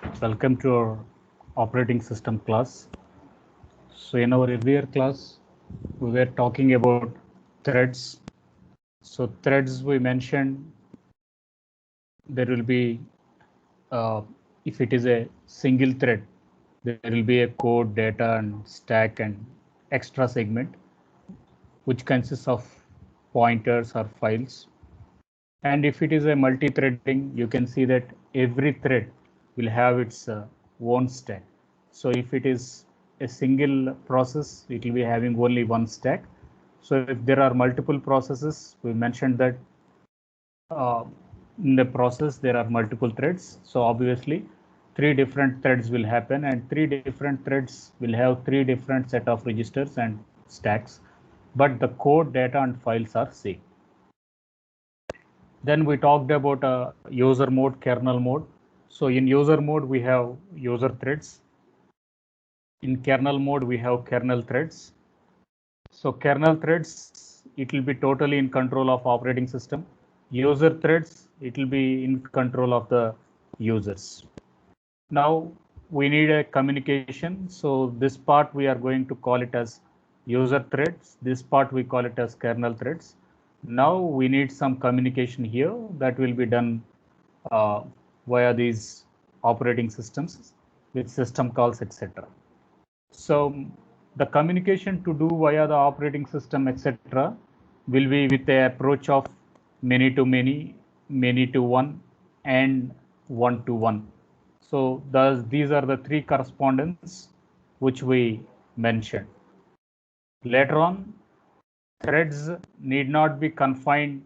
Welcome to our operating system class. So in our earlier class, we were talking about threads. So threads we mentioned there will be, if it is a single thread, there will be a code, data and stack and extra segment, which consists of pointers or files. And if it is a multi-threading, you can see that every thread will have its own stack. So if it is a single process, it will be having only one stack. So if there are multiple processes, we mentioned that uh, in the process there are multiple threads. So obviously three different threads will happen, and three different threads will have three different set of registers and stacks, but the code, data and files are same. Then we talked about user mode, kernel mode. So in user mode, we have user threads. In kernel mode, we have kernel threads. So kernel threads, it will be totally in control of operating system. User threads, it will be in control of the users. Now we need a communication. So this part we are going to call it as user threads. This part we call it as kernel threads. Now we need some communication here that will be done uh, via these operating systems with system calls, etc. So the communication to do via the operating system, etc., will be with the approach of many to many, many to one, and one to one. So these are the three correspondence which we mentioned. Later on, threads need not be confined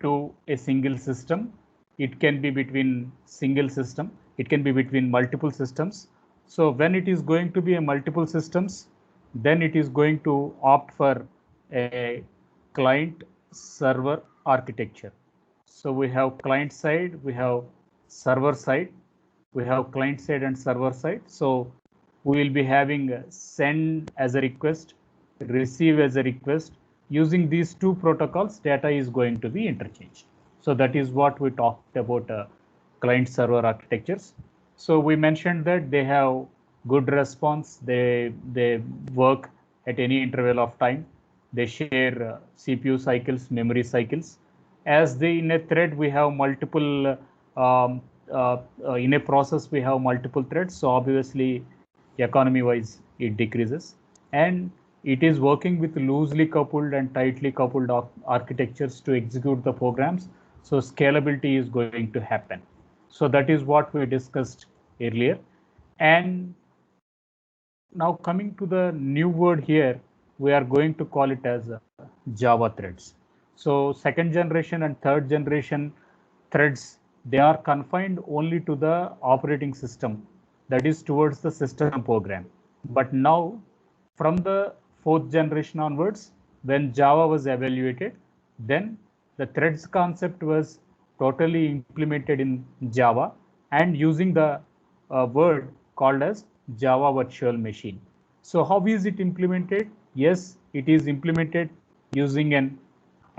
to a single system. It can be between single system. It can be between multiple systems. So when it is going to be a multiple systems, then it is going to opt for a client server architecture. So we have client side, we have server side, we have client side and server side. So we will be having send as a request, receive as a request. Using these two protocols, data is going to be interchanged. So that is what we talked about client server architectures. So we mentioned that they have good response. They work at any interval of time. They share CPU cycles, memory cycles. As they in a thread we have multiple in a process we have multiple threads. So obviously economy wise it decreases, and it is working with loosely coupled and tightly coupled architectures to execute the programs. So scalability is going to happen. So that is what we discussed earlier. And now coming to the new word here, we are going to call it as Java threads. So second generation and third generation threads, they are confined only to the operating system, that is towards the system program. But now from the fourth generation onwards, when Java was evaluated, then the threads concept was totally implemented in Java, and using the word called as Java Virtual Machine. So how is it implemented? Yes, it is implemented using an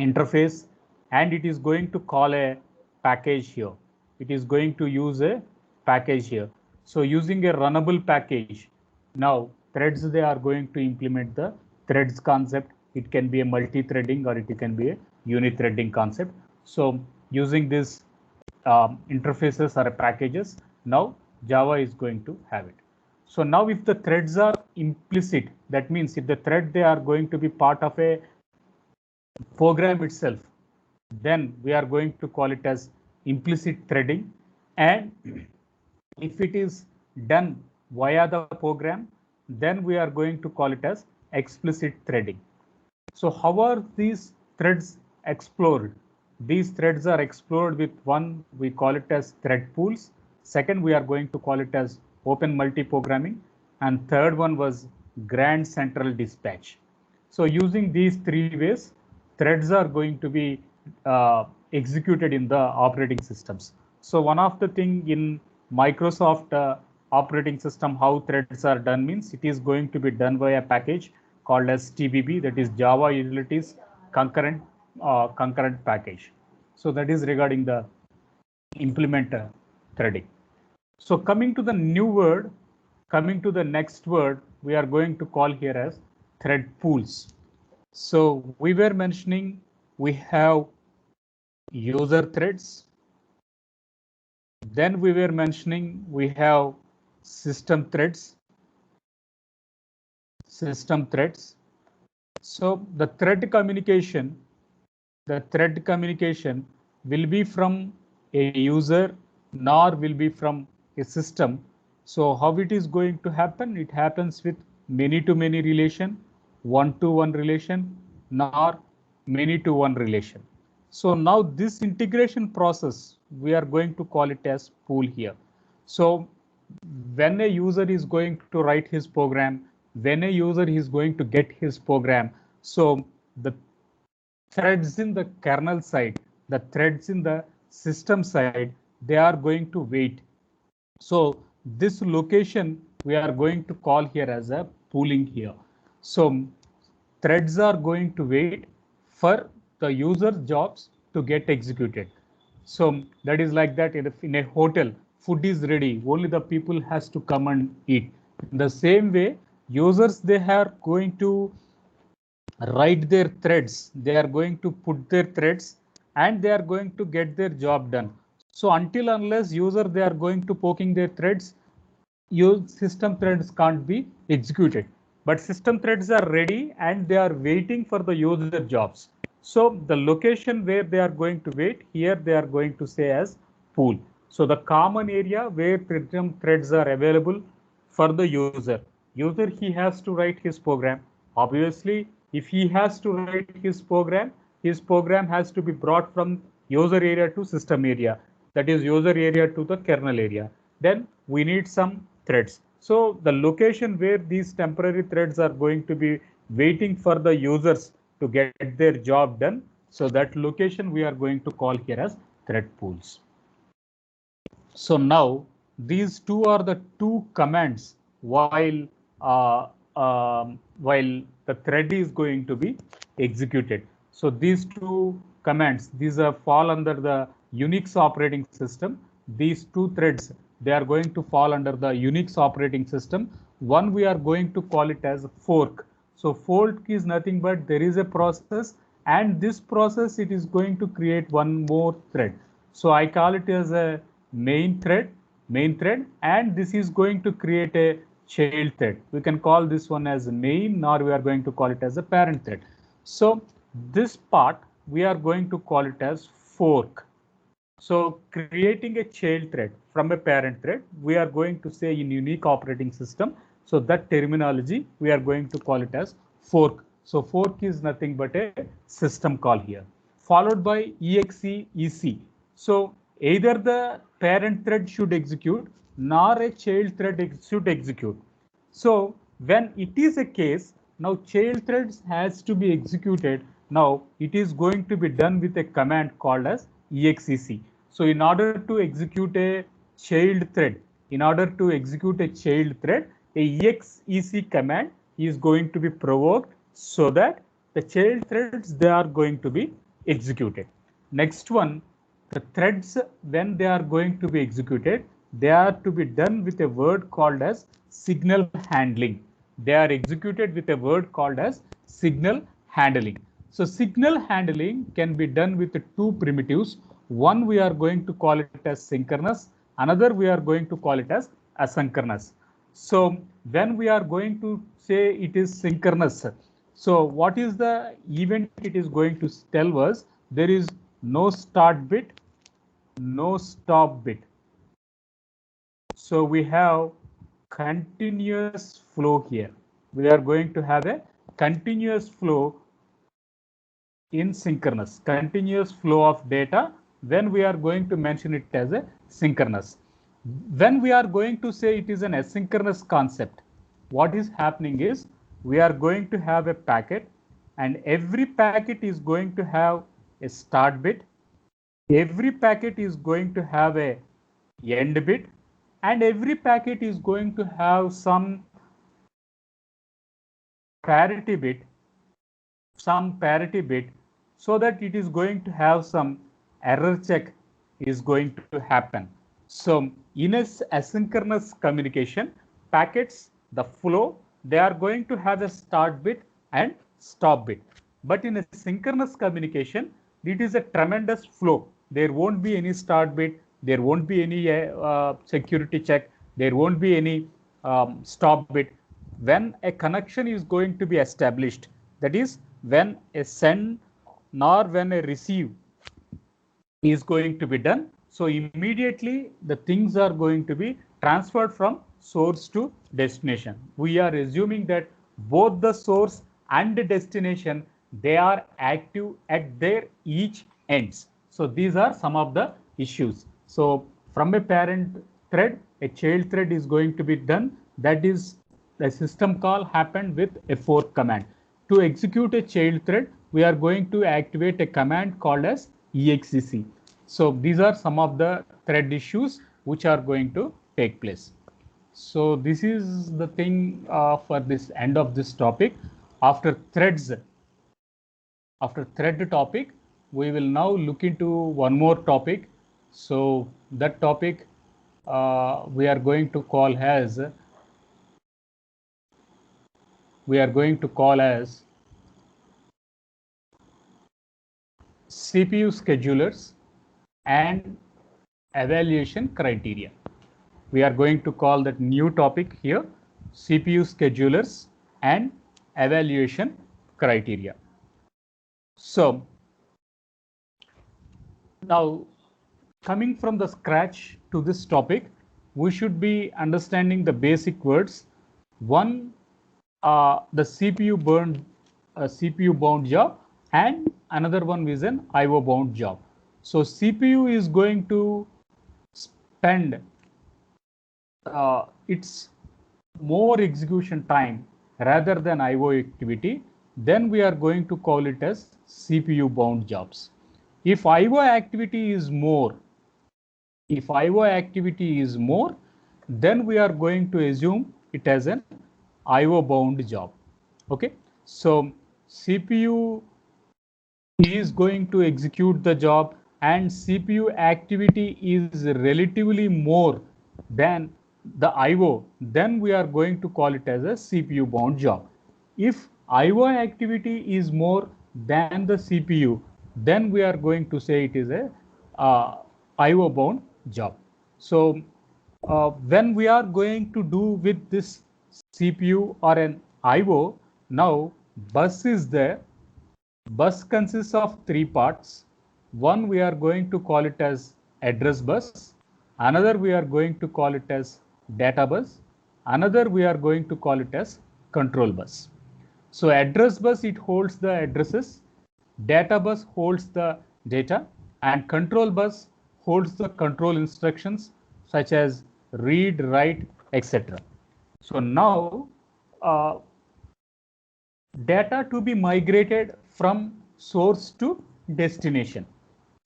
interface, and it is going to call a package here. It is going to use a package here. So using a runnable package, now threads, they are going to implement the threads concept. It can be a multi-threading or it can be a unithreading concept. So using this interfaces or packages, now Java is going to have it. So now if the threads are implicit, that means if the thread, they are going to be part of a program itself, then we are going to call it as implicit threading. And if it is done via the program, then we are going to call it as explicit threading. So how are these threads explored? These threads are explored with one, we call it as thread pools. Second, we are going to call it as open multi-programming. And third one was grand central dispatch. So using these three ways, threads are going to be executed in the operating systems. So one of the thing in Microsoft operating system, how threads are done means it is going to be done by a package called as TBB, that is Java Utilities Concurrent Package. So that is regarding the implement threading. So coming to the new word, coming to the next word, we are going to call here as thread pools. So we were mentioning we have user threads. Then we were mentioning we have system threads. System threads. So the thread communication will be from a user nor will be from a system. So how it is going to happen? It happens with many-to-many relation, one-to-one relation, nor many-to-one relation. So now this integration process, we are going to call it as pool here. So when a user is going to write his program, when a user is going to get his program, so the threads in the kernel side, the threads in the system side, they are going to wait. So this location we are going to call here as a pooling here. So threads are going to wait for the user jobs to get executed. So that is like that in a hotel, food is ready, only the people has to come and eat. In the same way, users, they are going to write their threads, they are going to put their threads and they are going to get their job done. So until unless user they are going to poking their threads, your system threads can't be executed. But system threads are ready and they are waiting for the user jobs. So the location where they are going to wait, here they are going to say as pool. So the common area where system threads are available for the user. User, he has to write his program. Obviously, if he has to write his program has to be brought from user area to system area. That is user area to the kernel area. Then we need some threads. So the location where these temporary threads are going to be waiting for the users to get their job done. So that location we are going to call here as thread pools. So now these two are the two commands while the thread is going to be executed. So these two commands, these are fall under the Unix operating system. These two threads, they are going to fall under the Unix operating system. One we are going to call it as fork. So fork is nothing but there is a process, and this process it is going to create one more thread. So I call it as a main thread, and this is going to create a child thread. We can call this one as main, or we are going to call it as a parent thread. So this part we are going to call it as fork. So creating a child thread from a parent thread, we are going to say in Unix operating system. So that terminology we are going to call it as fork. So fork is nothing but a system call here, followed by exec. So either the parent thread should execute nor a child thread should execute. So when it is a case, now child threads has to be executed. Now it is going to be done with a command called as exec. So in order to execute a child thread, a exec command is going to be provoked so that the child threads, they are going to be executed. Next one, the threads, when they are going to be executed, they are to be done with a word called as signal handling. They are executed with a word called as signal handling. So signal handling can be done with two primitives. One we are going to call it as synchronous, another we are going to call it as asynchronous. So when we are going to say it is synchronous, so what is the event it is going to tell us? There is no start bit, no stop bit. So we have continuous flow here. We are going to have a continuous flow in synchronous, continuous flow of data when we are going to mention it as a synchronous. When we are going to say it is an asynchronous concept, what is happening is we are going to have a packet, and every packet is going to have a start bit. Every packet is going to have a end bit, and every packet is going to have some parity bit, so that it is going to have some error check is going to happen. So in a asynchronous communication, packets, the flow, they are going to have a start bit and stop bit. But in a synchronous communication, it is a tremendous flow. There won't be any start bit, there won't be any security check, there won't be any stop bit. When a connection is going to be established, that is when a send nor when a receive is going to be done. So immediately the things are going to be transferred from source to destination. We are assuming that both the source and the destination, they are active at their each ends. So these are some of the issues. So from a parent thread, a child thread is going to be done. That is the system call happened with a fork command. To execute a child thread, we are going to activate a command called as exec. So these are some of the thread issues which are going to take place. So this is the thing for this end of this topic. After threads, after thread topic, we will now look into one more topic. So that topic we are going to call as CPU schedulers and evaluation criteria. We are going to call that new topic here, CPU schedulers and evaluation criteria. So now coming from the scratch to this topic, we should be understanding the basic words. One, the CPU bound job, and another one is an IO bound job. So CPU is going to spend its more execution time rather than IO activity, then we are going to call it as CPU bound jobs. If IO activity is more, then we are going to assume it as an IO bound job. Okay, so CPU is going to execute the job and CPU activity is relatively more than the IO, then we are going to call it as a CPU bound job. If IO activity is more than the CPU, then we are going to say it is a IO bound job. So when we are going to do with this CPU or an IO, now bus is there. Bus consists of three parts. One we are going to call it as address bus. Another we are going to call it as data bus. Another we are going to call it as control bus. So address bus, it holds the addresses. Data bus holds the data, and control bus holds the control instructions such as read, write, etc. So now data to be migrated from source to destination.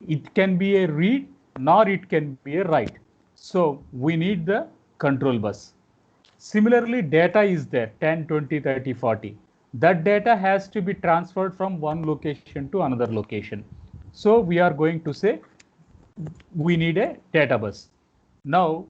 It can be a read nor it can be a write. So we need the control bus. Similarly, data is there 10, 20, 30, 40. That data has to be transferred from one location to another location. So we are going to say we need a data bus. Now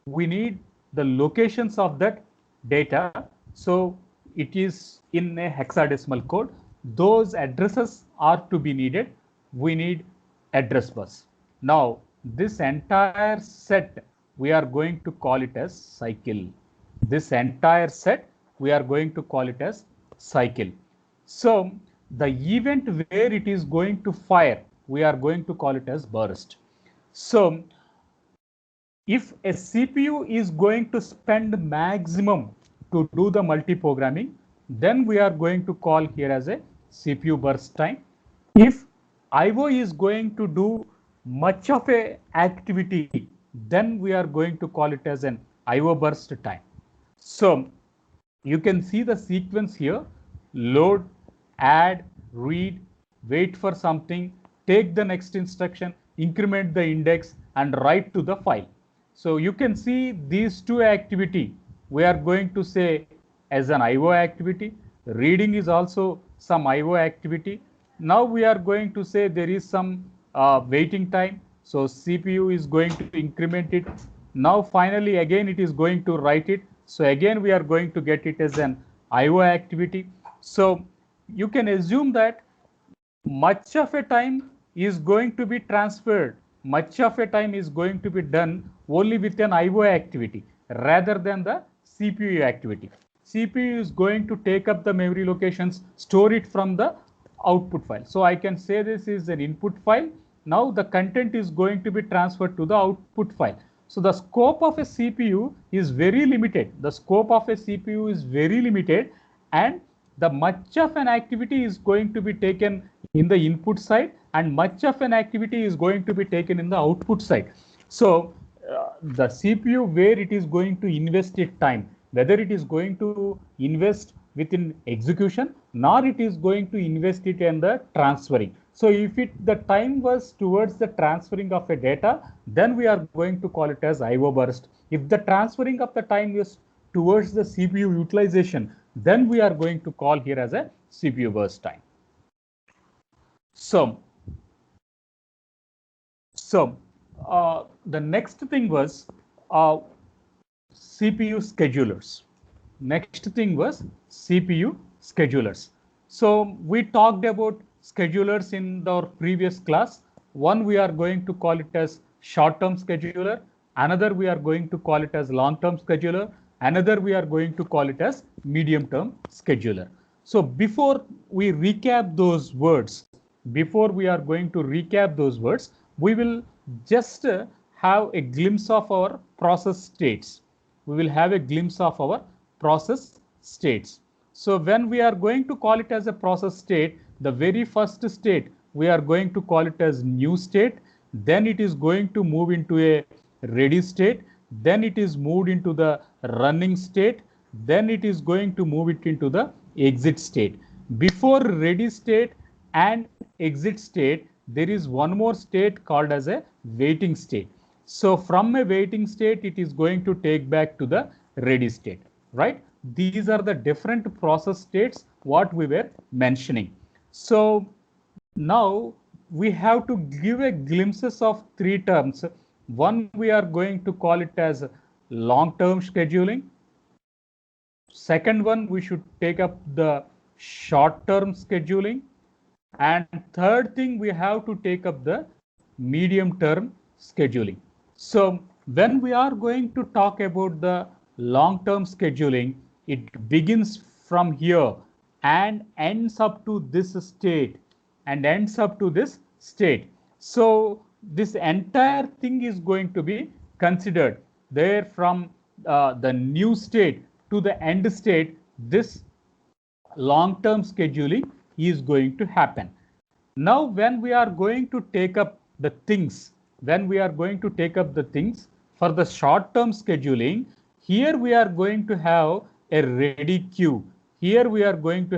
we need the locations of that data. So it is in a hexadecimal code. Those addresses are to be needed. We need address bus. Now this entire set we are going to call it as cycle. This entire set we are going to call it as cycle. So the event where it is going to fire, we are going to call it as burst. So if a CPU is going to spend maximum to do the multi-programming, then we are going to call here as a CPU burst time. If IO is going to do much of a activity, then we are going to call it as an IO burst time. So you can see the sequence here: load, add, read, wait for something, take the next instruction, increment the index, and write to the file. So you can see these two activity we are going to say as an IO activity. Reading is also some IO activity. Now we are going to say there is some waiting time. So CPU is going to increment it. Now finally again it is going to write it. So again we are going to get it as an IO activity. So you can assume that much of a time is going to be transferred, much of a time is going to be done only with an IO activity rather than the CPU activity. CPU is going to take up the memory locations, store it from the output file. So I can say this is an input file. Now the content is going to be transferred to the output file. So the scope of a CPU is very limited. The scope of a CPU is very limited, and the much of an activity is going to be taken in the input side and much of an activity is going to be taken in the output side. So the CPU, where it is going to invest its time, whether it is going to invest within execution, nor it is going to invest it in the transferring. So if the time was towards the transferring of a data, then we are going to call it as IO burst. If the transferring of the time is towards the CPU utilization, then we are going to call here as a CPU burst time. So the next thing was CPU schedulers. Next thing was CPU schedulers. So we talked about schedulers in our previous class. One we are going to call it as short-term scheduler. Another we are going to call it as long-term scheduler. Another we are going to call it as medium-term scheduler. So before we recap those words, we will just have a glimpse of our process states. We will have a glimpse of our process states. So when we are going to call it as a process state, the very first state we are going to call it as new state. Then it is going to move into a ready state. Then it is moved into the running state. Then it is going to move it into the exit state. Before ready state and exit state, there is one more state called as a waiting state. So from a waiting state, it is going to take back to the ready state, right? These are the different process states what we were mentioning. So now we have to give a glimpses of three terms. One, we are going to call it as long-term scheduling. Second one, we should take up the short-term scheduling. And third thing, we have to take up the medium-term scheduling. So when we are going to talk about the long-term scheduling, it begins from here and ends up to this state So this entire thing is going to be considered there from the new state to the end state. This long-term scheduling is going to happen. Now, when we are going to take up the things, for the short-term scheduling, here we are going to have a ready queue. And here we are going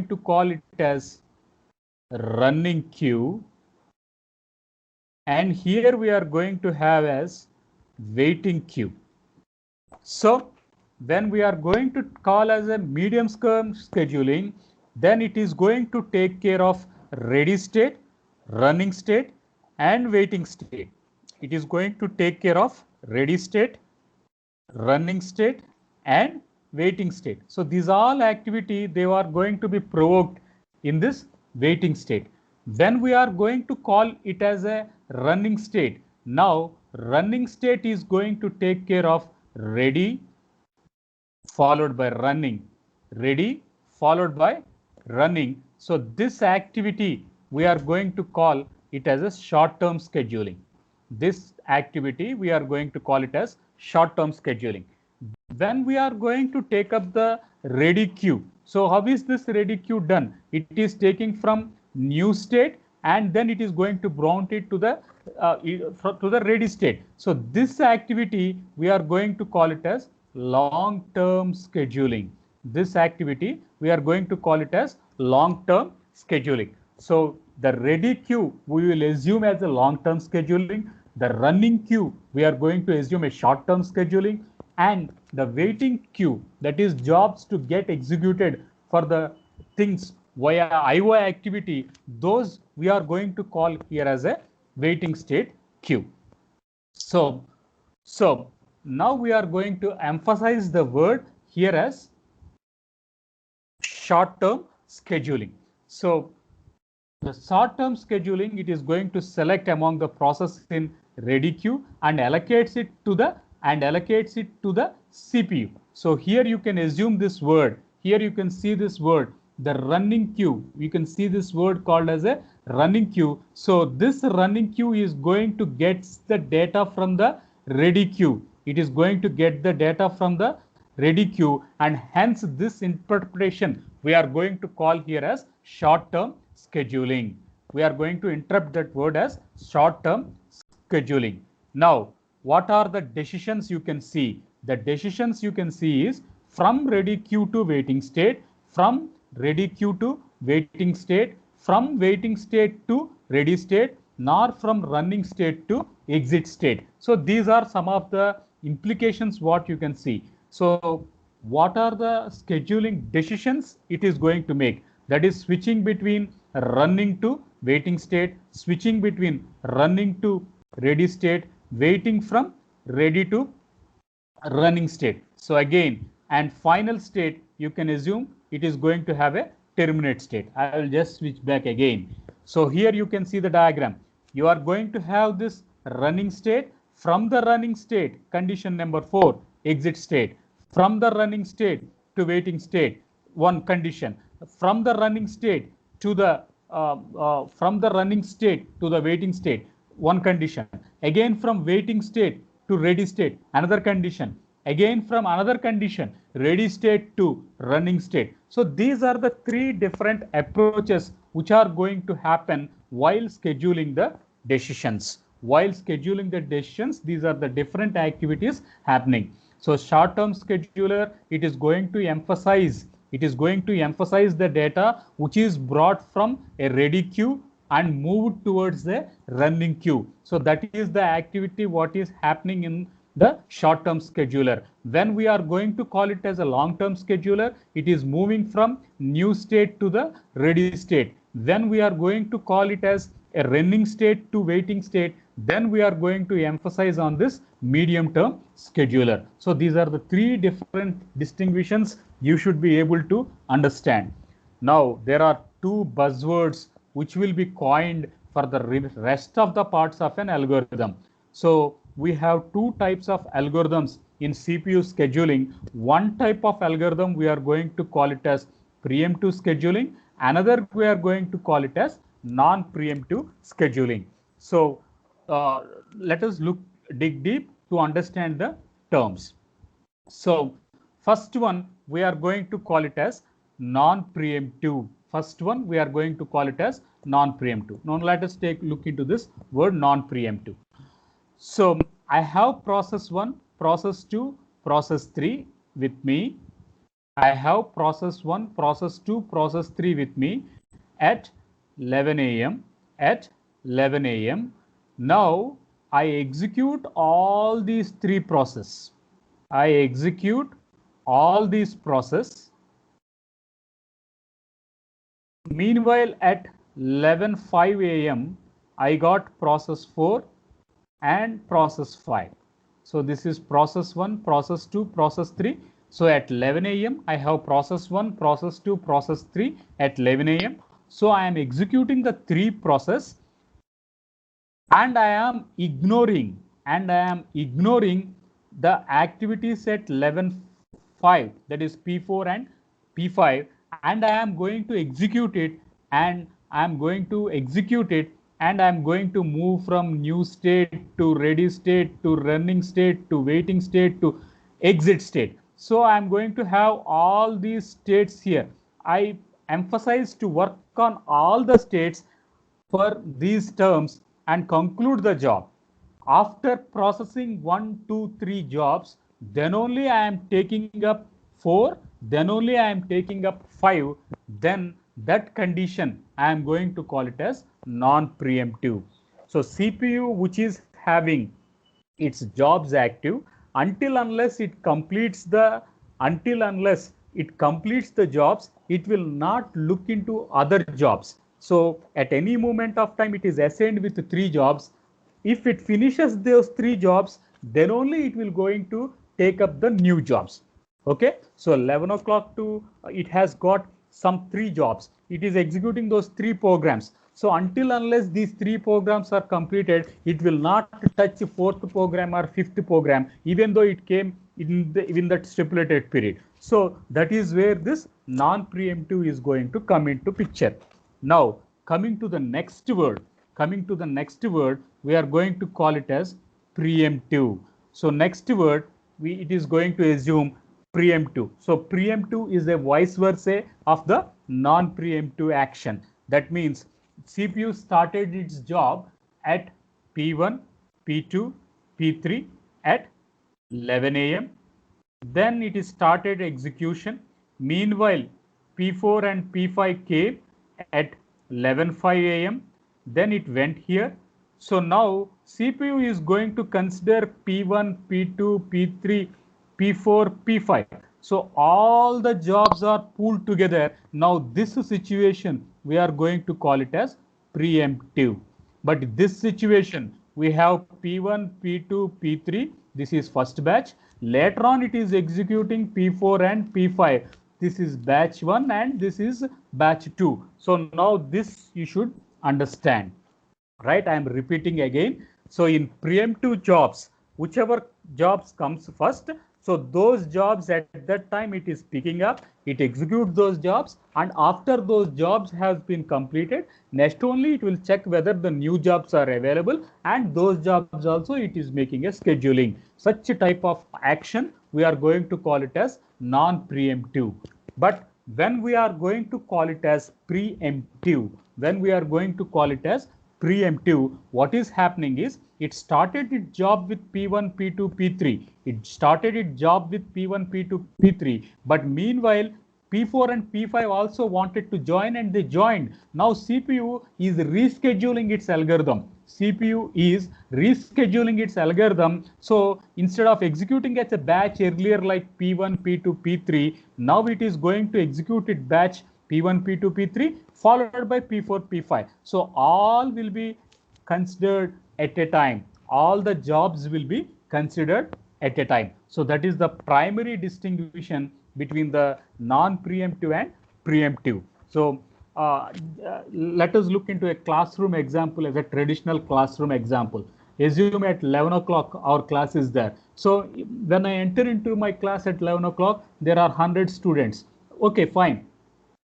to call it as running queue. And here we are going to have as waiting queue. So when we are going to call as a medium-term scheduling, then it is going to take care of ready state, running state, and waiting state. It is going to take care of ready state, running state, and waiting state. So these all activity, they are going to be provoked in this waiting state. When we are going to call it as a running state, now running state is going to take care of ready followed by running, ready followed by running. So this activity we are going to call it as a short-term scheduling. This activity we are going to call it as short-term scheduling. When we are going to take up the ready queue, so how is this ready queue done? It is taking from new state and then it is going to bound it to the ready state. So this activity we are going to call it as long-term scheduling. This activity we are going to call it as long-term scheduling. So the ready queue we will assume as a long-term scheduling. The running queue we are going to assume a short-term scheduling, and the waiting queue, that is jobs to get executed for the things via IO activity, those we are going to call here as a waiting state queue. So now we are going to emphasize the word here as short-term scheduling. So the short-term scheduling, it is going to select among the process in ready queue and allocates it to the CPU. So here you can assume this word. Here you can see this word, the running queue. You can see this word called as a running queue. So this running queue is going to get the data from the ready queue. It is going to get the data from the ready queue, and hence this interpretation we are going to call here as short-term scheduling. We are going to interpret that word as short-term scheduling. Now, what are the decisions you can see? The decisions you can see is from ready queue to waiting state, from ready queue to waiting state, from waiting state to ready state, nor from running state to exit state. So these are some of the implications what you can see. So what are the scheduling decisions it is going to make? That is switching between running to waiting state, switching between running to ready state, waiting from ready to running state. So again, and final state, you can assume it is going to have a terminate state. I will just switch back again. So here you can see the diagram. You are going to have this running state. From the running state, condition number 4, exit state. From the running state to waiting state, one condition. From the running state to the waiting state, one condition. Again from waiting state to ready state, another condition. Again from another condition, ready state to running state. So these are the 3 different approaches which are going to happen while scheduling the decisions. While scheduling the decisions, these are the different activities happening. So short-term scheduler, it is going to emphasize the data which is brought from a ready queue and moved towards the running queue. So that is the activity what is happening in the short-term scheduler. When we are going to call it as a long-term scheduler, it is moving from new state to the ready state. When we are going to call it as a running state to waiting state, then we are going to emphasize on this medium-term scheduler. So these are the 3 different distinctions you should be able to understand. Now there are 2 buzzwords which will be coined for the rest of the parts of an algorithm. So we have 2 types of algorithms in CPU scheduling. One type of algorithm we are going to call it as preemptive scheduling. Another we are going to call it as non-preemptive scheduling. So let us dig deep to understand the terms. So first one we are going to call it as non-preemptive. Now let us take a look into this word non-preemptive. So I have process 1, process 2, process 3 with me. I have process 1, process 2, process 3 with me at 11 a.m. Now I execute all these 3 processes. Meanwhile, at 11:05 a.m., I got process 4 and process 5. So this is process 1, process 2, process 3. So at 11 a.m., I have process 1, process 2, process 3 at 11 a.m. So I am executing the 3 process, and I am ignoring the activities at 11:05, that is P4 and P5, and I am going to execute it, and I am going to move from new state to ready state to running state to waiting state to exit state. So I am going to have all these states here. I emphasize to work on all the states for these terms and conclude the job. After processing 1, 2, 3 jobs, then only I am taking up 4, then only I am taking up 5, then that condition I am going to call it as non-preemptive. So CPU which is having its jobs active until unless it completes the jobs, it will not look into other jobs. So at any moment of time, it is assigned with 3 jobs. If it finishes those 3 jobs, then only it will going to take up the new jobs. Okay, so 11 o'clock to it has got some 3 jobs. It is executing those 3 programs. So until unless these 3 programs are completed, it will not touch the 4th program or 5th program, even though it came in that stipulated period. So that is where this non-preemptive is going to come into picture. Now coming to the next word, we are going to call it as preemptive. So next word, it is going to assume preemptive. So preemptive is a vice versa of the non-preemptive action. That means CPU started its job at P1, P2, P3 at 11 a.m. Then it is started execution. Meanwhile, P4 and P5 came at 11:05 a.m. Then it went here. So now CPU is going to consider P1, P2, P3, P4, P5. So all the jobs are pooled together. Now this situation we are going to call it as preemptive. But this situation we have P1, P2, P3. This is first batch. Later on it is executing P4 and P5. This is batch 1 and this is batch 2. So now this you should understand. Right, I am repeating again. So in preemptive jobs, whichever jobs comes first, so those jobs at that time it is picking up, it executes those jobs, and after those jobs have been completed, next only it will check whether the new jobs are available, and those jobs also it is making a scheduling. Such a type of action we are going to call it as non-preemptive. But when we are going to call it as preemptive, what is happening is it started its job with P1, P2, P3. It started its job with P1, P2, P3. But meanwhile, P4 and P5 also wanted to join and they joined. Now CPU is rescheduling its algorithm. So instead of executing as a batch earlier like P1, P2, P3, now it is going to execute it batch P1, P2, P3 followed by P4, P5. So all will be considered at a time. All the jobs will be considered at a time. So that is the primary distinction between the non-preemptive and preemptive. So let us look into a classroom example as a traditional classroom example. Assume at 11 o'clock our class is there. So when I enter into my class at 11 o'clock, there are 100 students. Okay, fine.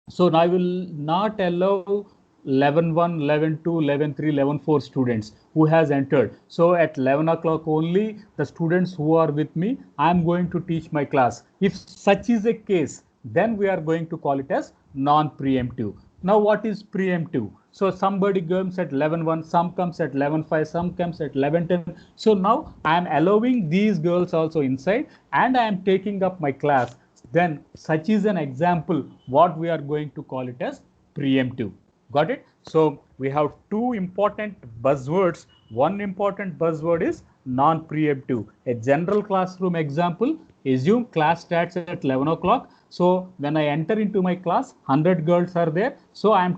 So I will not allow 11:1, 11:2, 11:3, 11:4 students who has entered. So at 11 o'clock only the students who are with me, I am going to teach my class. If such is a case, then we are going to call it as non-preemptive. Now what is preemptive? So somebody comes at 11:1, some comes at 11:05, some comes at 11:10. So now I am allowing these girls also inside and I am taking up my class. Then such is an example what we are going to call it as preemptive. Got it? So we have two important buzzwords. One important buzzword is non-preemptive. A general classroom example, assume class starts at 11 o'clock. So when I enter into my class, 100 girls are there. So I am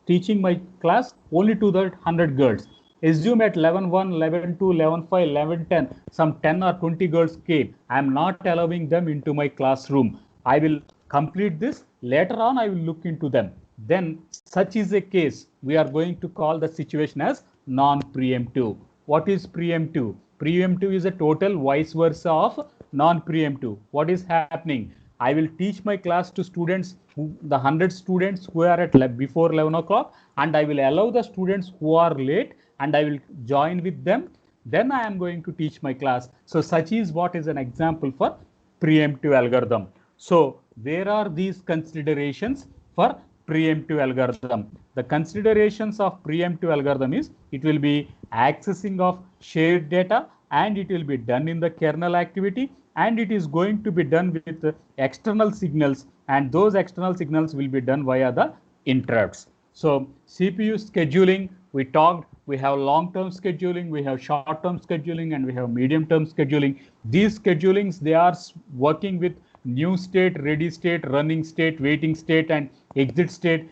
teaching my class only to the 100 girls. Assume at 11:1, 11:2, 11:05, 11:10, some 10 or 20 girls came. I am not allowing them into my classroom. I will complete this. Later on, I will look into them. Then such is a case. We are going to call the situation as non-preemptive. What is preemptive? Preemptive is a total vice versa of non-preemptive. What is happening? I will teach my class to students, the 100 students who are at before 11 o'clock, and I will allow the students who are late and I will join with them. Then I am going to teach my class. So such is what is an example for preemptive algorithm. So where are these considerations for preemptive algorithm? The considerations of preemptive algorithm is it will be accessing of shared data and it will be done in the kernel activity and it is going to be done with external signals and those external signals will be done via the interrupts. So CPU scheduling, we talked, we have long-term scheduling, we have short-term scheduling and we have medium-term scheduling. These schedulings, they are working with new state, ready state, running state, waiting state, and exit state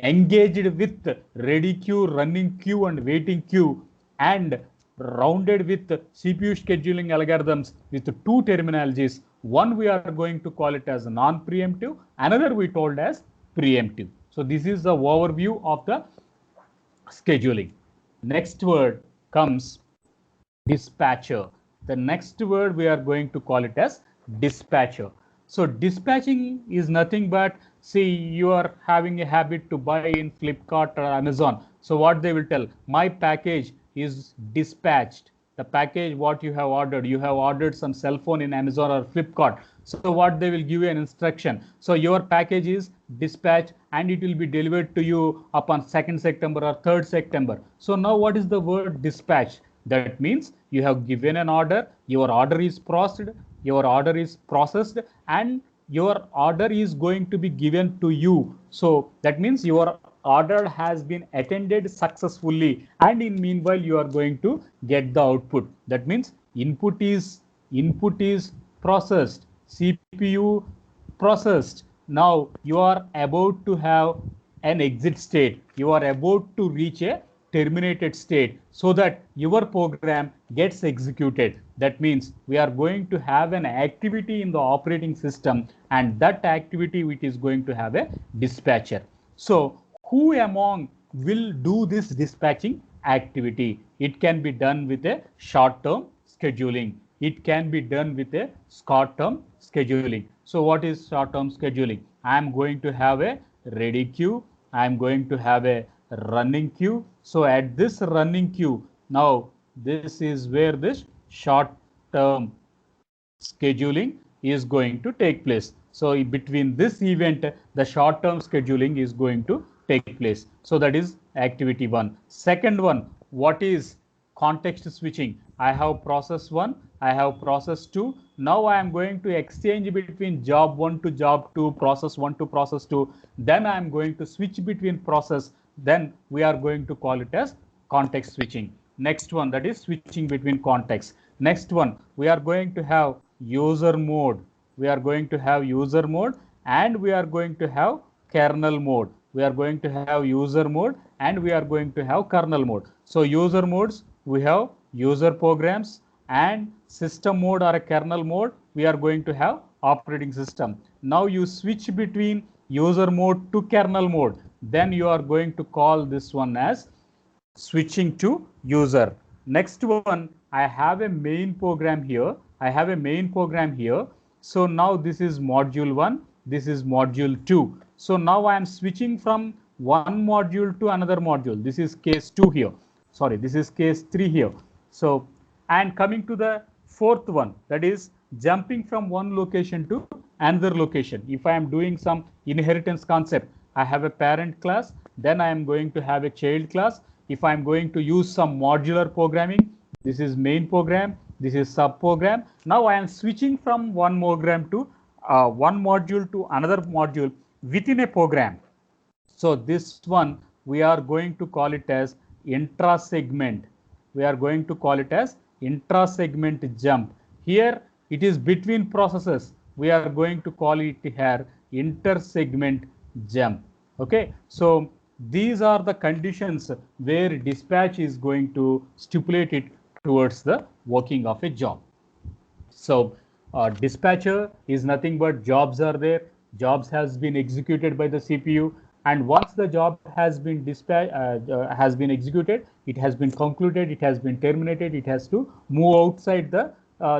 engaged with ready queue, running queue, and waiting queue, and rounded with CPU scheduling algorithms with two terminologies. One we are going to call it as non-preemptive, another we told as preemptive. So this is the overview of the scheduling. Next word comes dispatcher. The next word we are going to call it as dispatcher. So dispatching is nothing but, see, you are having a habit to buy in Flipkart or Amazon. So what they will tell, my package is dispatched. The package what you have ordered some cell phone in Amazon or Flipkart. So what they will give you an instruction. So your package is dispatched and it will be delivered to you upon 2nd September or 3rd September. So now what is the word dispatch? That means you have given an order, your order is processed, and your order is going to be given to you. So that means your order has been attended successfully, and in meanwhile you are going to get the output. That means input is processed, CPU processed. Now you are about to have an exit state. You are about to reach a terminated state so that your program gets executed. That means we are going to have an activity in the operating system, and that activity which is going to have a dispatcher. So who among will do this dispatching activity? It can be done with a short-term scheduling. It can be done with a short-term scheduling. So what is short-term scheduling? I am going to have a ready queue. I am going to have a running queue. So at this running queue, now this is where this short-term scheduling is going to take place. So between this event, the short-term scheduling is going to take place. So that is activity 1. Second one, what is context switching? I have process 1, I have process 2. Now I am going to exchange between job 1 to job 2, process 1 to process 2. Then I am going to switch between process. Then we are going to call it as context switching. Next one, that is switching between context. Next one, we are going to have user mode. We are going to have user mode, and we are going to have kernel mode. We are going to have user mode, and we are going to have kernel mode. So user modes, we have user programs, and system mode or a kernel mode, we are going to have operating system. Now you switch between user mode to kernel mode. Then you are going to call this one as switching to user. Next one, I have a main program here. So now this is module 1, this is module 2. So now I am switching from one module to another module. This is case 2 here. Sorry, this is case 3 here. So, and coming to the fourth one, that is jumping from one location to another location. If I am doing some inheritance concept, I have a parent class, then I am going to have a child class. If I am going to use some modular programming, this is main program, this is sub program. Now I am switching from one program to one module to another module within a program. So this one we are going to call it as intra-segment. We are going to call it as intra-segment jump. Here it is between processes. We are going to call it here inter-segment jump. Okay, so these are the conditions where dispatch is going to stipulate it towards the working of a job. So dispatcher is nothing but jobs are there, jobs has been executed by the CPU, and once the job has been executed, it has been concluded, it has been terminated, it has to move outside the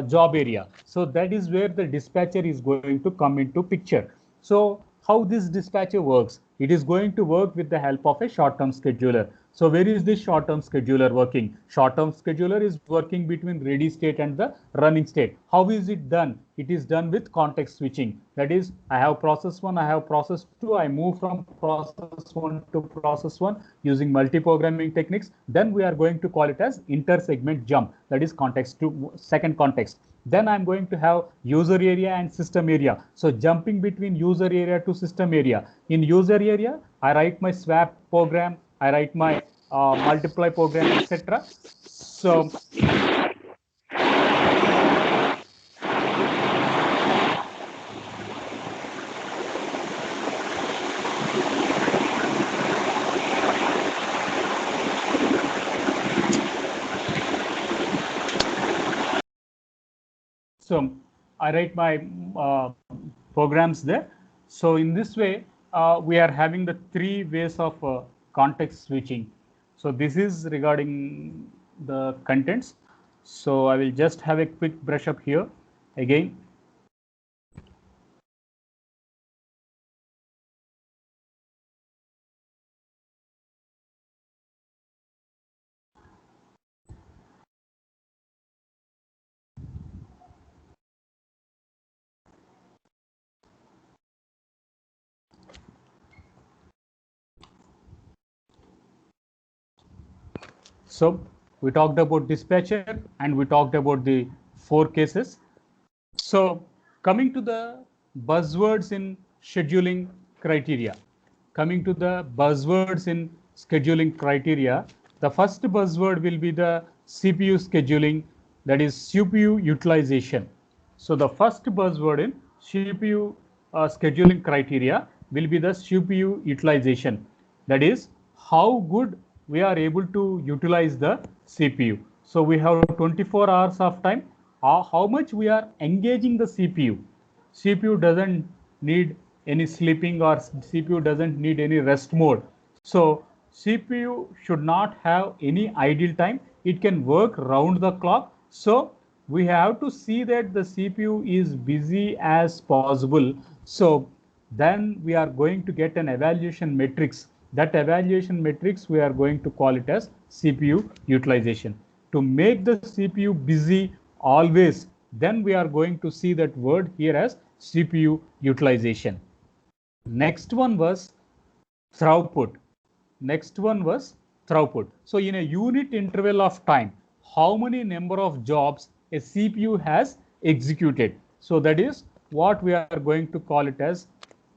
job area. So that is where the dispatcher is going to come into picture. So how this dispatcher works? It is going to work with the help of a short-term scheduler. So where is this short-term scheduler working? Short-term scheduler is working between ready state and the running state. How is it done? It is done with context switching. That is, I have process 1, I have process 2, I move from process 1 to process 1 using multi-programming techniques. Then we are going to call it as inter-segment jump. That is context to second context. Then I'm going to have user area and system area. So jumping between user area to system area. In user area, I write my swap program, I write my multiply program, etc. So So I write my programs there. So in this way, we are having the three ways of context switching. So this is regarding the contents. So I will just have a quick brush up here again. So we talked about dispatcher and we talked about the four cases. So coming to the buzzwords in scheduling criteria, coming to the buzzwords in scheduling criteria, the first buzzword will be the CPU scheduling, that is CPU utilization. So the first buzzword in CPU scheduling criteria will be the CPU utilization, that is how good we are able to utilize the CPU. So we have 24 hours of time. How much we are engaging the CPU. CPU doesn't need any sleeping or CPU doesn't need any rest mode. So CPU should not have any idle time. It can work round the clock. So we have to see that the CPU is busy as possible. So then we are going to get an evaluation matrix. That evaluation matrix we are going to call it as CPU utilization. To make the CPU busy always, then we are going to see that word here as CPU utilization. Next one was throughput. Next one was throughput. So in a unit interval of time, how many number of jobs a CPU has executed. So that is what we are going to call it as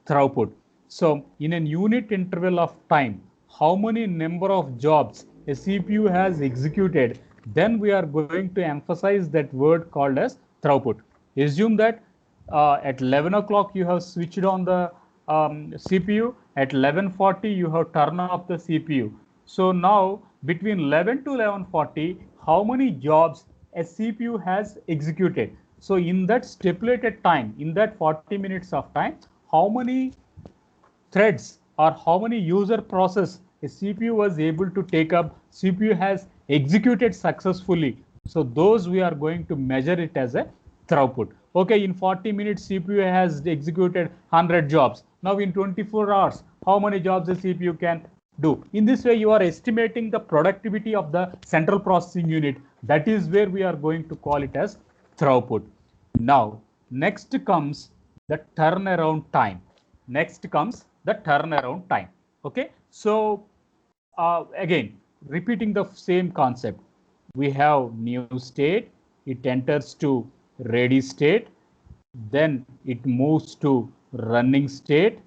throughput. So in a unit interval of time, how many number of jobs a CPU has executed, then we are going to emphasize that word called as throughput. Assume that at 11 o'clock you have switched on the CPU, at 11:40 you have turned off the CPU. So now between 11 to 11:40, how many jobs a CPU has executed? So in that stipulated time, in that 40 minutes of time, how many threads or how many user process a CPU was able to take up, CPU has executed successfully. So those we are going to measure it as a throughput. Okay, in 40 minutes CPU has executed 100 jobs. Now in 24 hours, how many jobs the CPU can do? In this way, you are estimating the productivity of the central processing unit. That is where we are going to call it as throughput. Now, next comes the turnaround time. Next comes the turnaround time. Okay, so again, repeating the same concept, we have new state, it enters to ready state, then it moves to running state.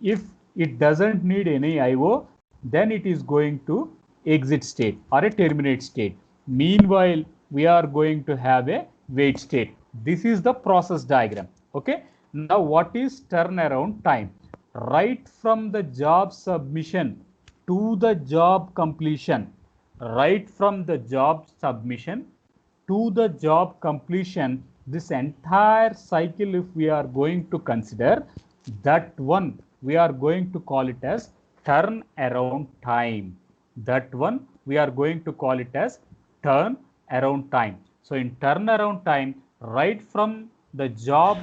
If it doesn't need any IO, then it is going to exit state or a terminate state. Meanwhile, we are going to have a wait state. This is the process diagram. Okay. Now, what is turnaround time? Right from the job submission to the job completion, right from the job submission to the job completion, this entire cycle, if we are going to consider, that one we are going to call it as turn around time. That one we are going to call it as turn around time. So in turnaround time, right from the job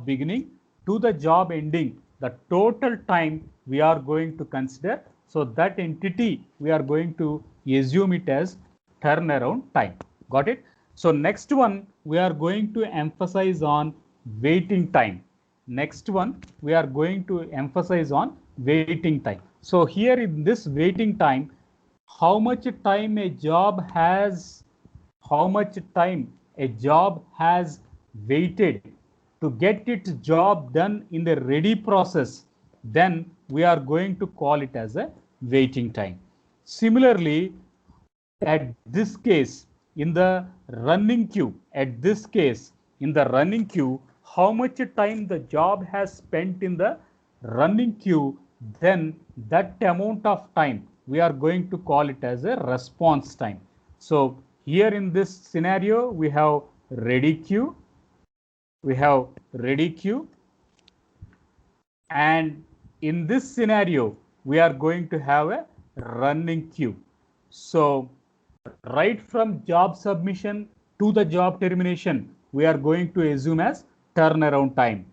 beginning to the job ending, the total time we are going to consider. So that entity we are going to assume it as turnaround time. Got it? So next one we are going to emphasize on waiting time. Next one we are going to emphasize on waiting time. So here in this waiting time, how much time a job has waited to get its job done in the ready process, then we are going to call it as a waiting time. Similarly, at this case, in the running queue, how much time the job has spent in the running queue, then that amount of time we are going to call it as a response time. So here in this scenario, we have ready queue, and in this scenario, we are going to have a running queue. So right from job submission to the job termination, we are going to assume as turnaround time.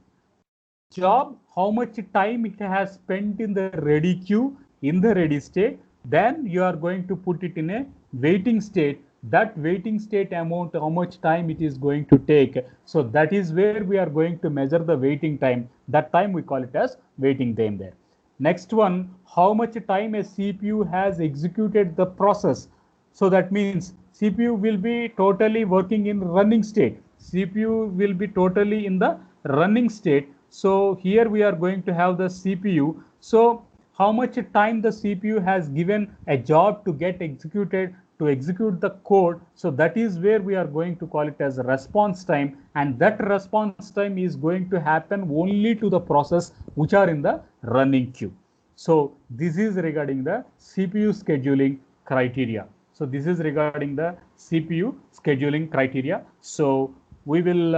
Job, how much time it has spent in the ready queue, in the ready state, then you are going to put it in a waiting state. That waiting state amount, how much time it is going to take. So that is where we are going to measure the waiting time. That time we call it as waiting time there. Next one, how much time a CPU has executed the process. So that means CPU will be totally working in running state. CPU will be totally in the running state. So here we are going to have the CPU. So how much time the CPU has given a job to get executed, to execute the code. So that is where we are going to call it as response time, and that response time is going to happen only to the process which are in the running queue. So this is regarding the CPU scheduling criteria. So this is regarding the CPU scheduling criteria. So we will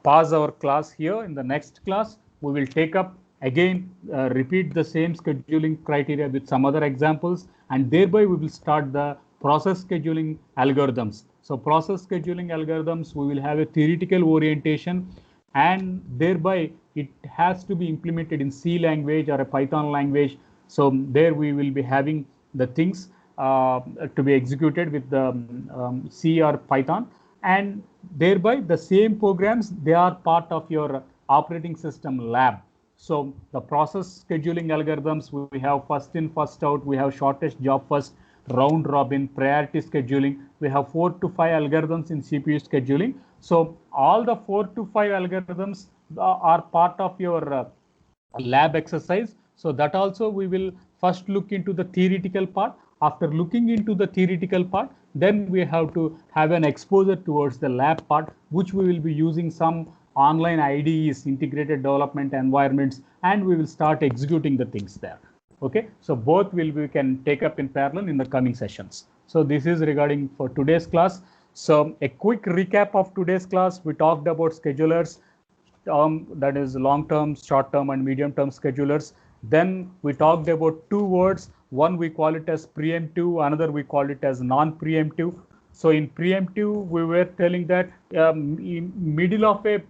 pause our class here. In the next class, we will take up again, repeat the same scheduling criteria with some other examples, and thereby we will start the process scheduling algorithms. So process scheduling algorithms, we will have a theoretical orientation, and thereby it has to be implemented in C language or a Python language. So there we will be having the things to be executed with the C or Python, and thereby the same programs, they are part of your operating system lab. So the process scheduling algorithms, we have first in, first out, we have shortest job first, round robin, priority scheduling. We have 4 to 5 algorithms in CPU scheduling. So all the 4 to 5 algorithms are part of your lab exercise. So that also we will first look into the theoretical part. After looking into the theoretical part, then we have to have an exposure towards the lab part, which we will be using some online IDEs, integrated development environments, and we will start executing the things there. Okay, so both we can take up in parallel in the coming sessions. So this is regarding for today's class. So a quick recap of today's class: we talked about schedulers, that is long-term, short-term, and medium-term schedulers. Then we talked about two words. One we call it as preemptive, another we call it as non-preemptive. So in preemptive, we were telling that in middle of a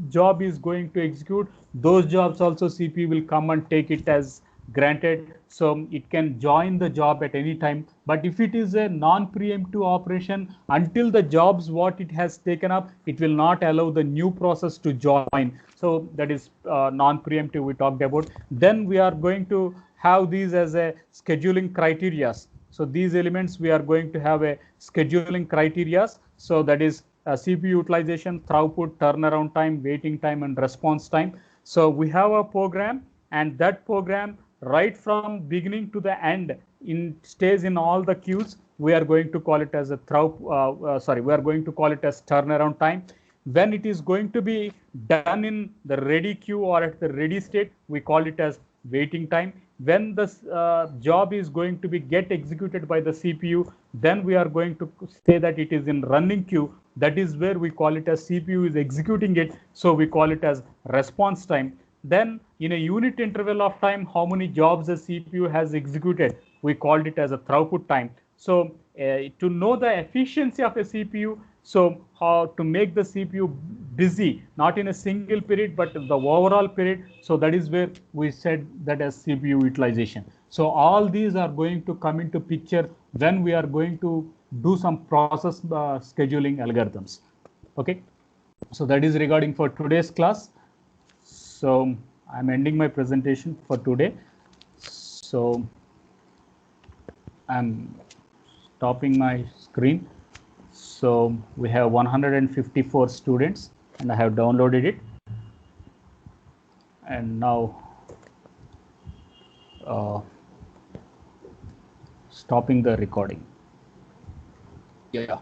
job is going to execute, those jobs also CPU will come and take it as granted. So it can join the job at any time. But if it is a non-preemptive operation, until the jobs what it has taken up, it will not allow the new process to join. So that is non-preemptive we talked about. Then we are going to have these as a scheduling criterias. So these elements we are going to have a scheduling criterias. So that is CPU utilization, throughput, turnaround time, waiting time, and response time. So we have a program, and that program right from beginning to the end stays in all the queues. We are going to call it as a we are going to call it as turnaround time. When it is going to be done in the ready queue or at the ready state, we call it as waiting time. When the job is going to be get executed by the CPU, then we are going to say that it is in running queue. That is where we call it as CPU is executing it. So we call it as response time. Then in a unit interval of time, how many jobs the CPU has executed, we called it as a throughput time. So to know the efficiency of a CPU, so how to make the CPU busy, not in a single period, but the overall period. So that is where we said that as CPU utilization. So all these are going to come into picture when we are going to do some process scheduling algorithms. Okay, so that is regarding for today's class. So I'm ending my presentation for today. So I'm stopping my screen. So we have 154 students, and I have downloaded it. And now stopping the recording. Yeah.